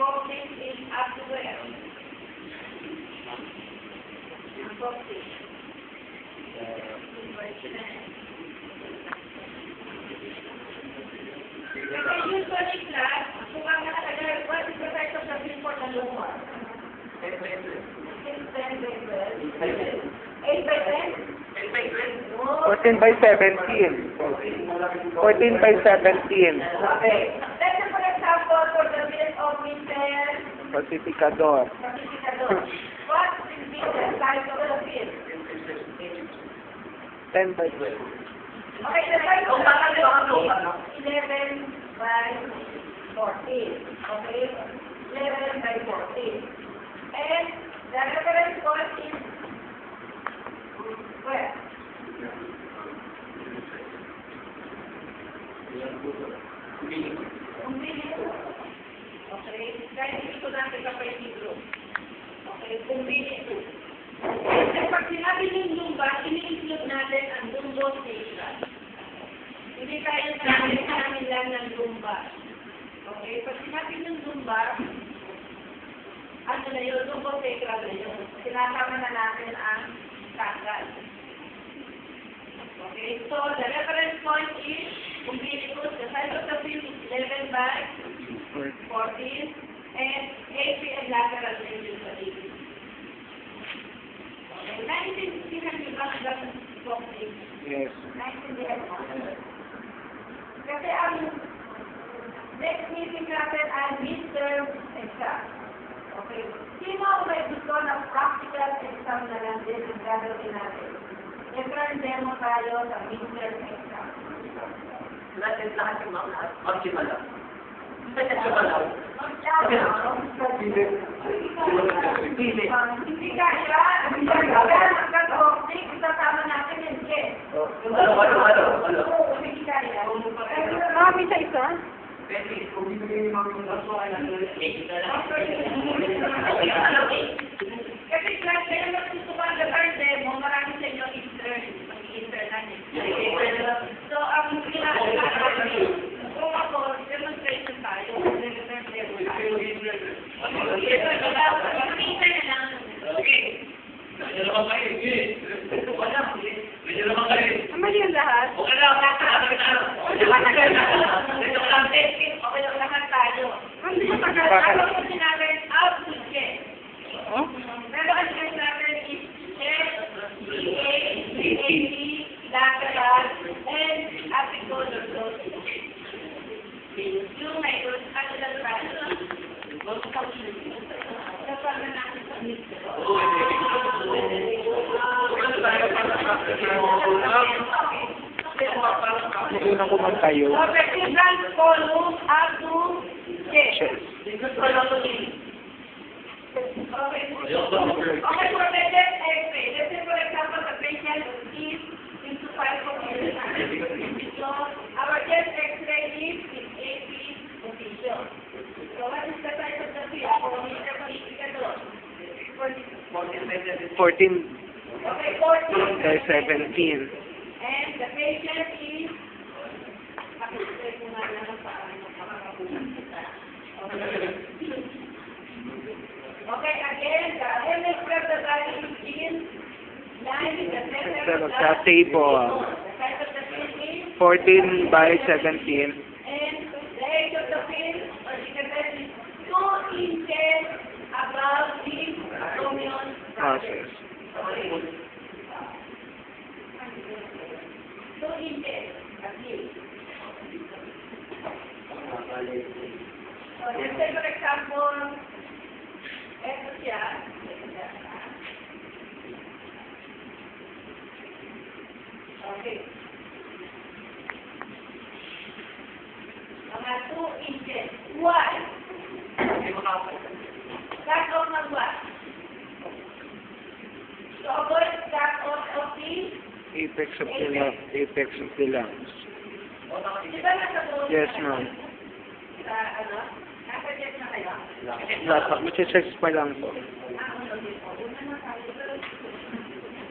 boxing is up to where? Boxing. Kasi usually class, kung ang nakatagal, what is the size of the field for the lumbar? 10 by 12. 8 by 10? 14 by 17. 14 by 17. Okay. Let's say for example, for the field of Mr. Pacificador. What is the size of the field? 10 by 12. Okay, the size of the field is 11 by 14. Okay? 11 by 14. And the reference point is where? Umbilical. Okay? Dahil dito natin kapay libro. Okay? Umbilical. Kasi pag sinabi ng lumba, ini-include natin ang lumbo sacral. Hindi tayo namin lang ng lumba. Okay? Pag sinabi ng lumba, ano na yun? Lumbo sacral na yun. Sinasama na natin ang sacral. Okay, so the reference point is umbilicus. The size of the field is 11 by 14 and AP and lateral ranges of 80. Okay, 19 ba ang boxing? Yes. 19 Kasi ang next meeting natin ay midterm exam. Okay, sino ang may gusto ng practical exam na lang din ang gagawin natin? Different demo tayo sa midterm exam. Lahat yung maximal lang. Maximal lang. Hindi kaya, hanggang optic, isasama natin yung check. Oo, hindi kaya. Mami sa isa? Kasi class kayo magsusukan na third demo, marami sa inyo intern lang eh. So, ang ginagawa natin, kung ako, demonstration tayo, third demo tayo. Mag-intern na lang. Medyo naman kayo. Medyo naman kayo. Mali yung lahat? Okay lang. Okay lang lahat tayo. Hindi ko tagal. Ano kung sinabi, out to check. Oh? Pero ang check natin is check, DA, DAP, lateral, and apiculture dosage. Yung may doon, ano lang tayo? Kapag na natin sa mixer. Unang kumantayo. Vertebral column up to chest. Okay, for the chest X-ray. Let's say, for example, the patient is into 5 position. So, our chest X-ray is in 80 position. So, what is the size of the field? For Mr. Pacificador? 14 Okay, 14 by 17. And the patient is pakisay ko nga lang sa okay, again, the MS curve the value is in line with the center of Sa table. the size of the field is 14 by 17. and the age of the field or the curve is 2 inches above the common Process. 2 inches. So, let's say for example, ito siya. Okay. Mga 2 inches. Why? Cut off ng what? To avoid cut off of the Apex of the lungs. Apex of the lungs. di ba nasa doon? Yes, ma'am. Sa ano? Nasa jet na kayo? Mag-sex pa lang po.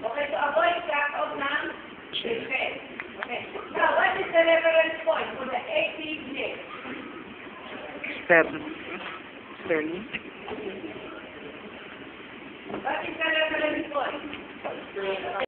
Okay, to avoid cut off ng defect. Okay. Now, what is the reference point for the 80 jet? Sternum. attorney.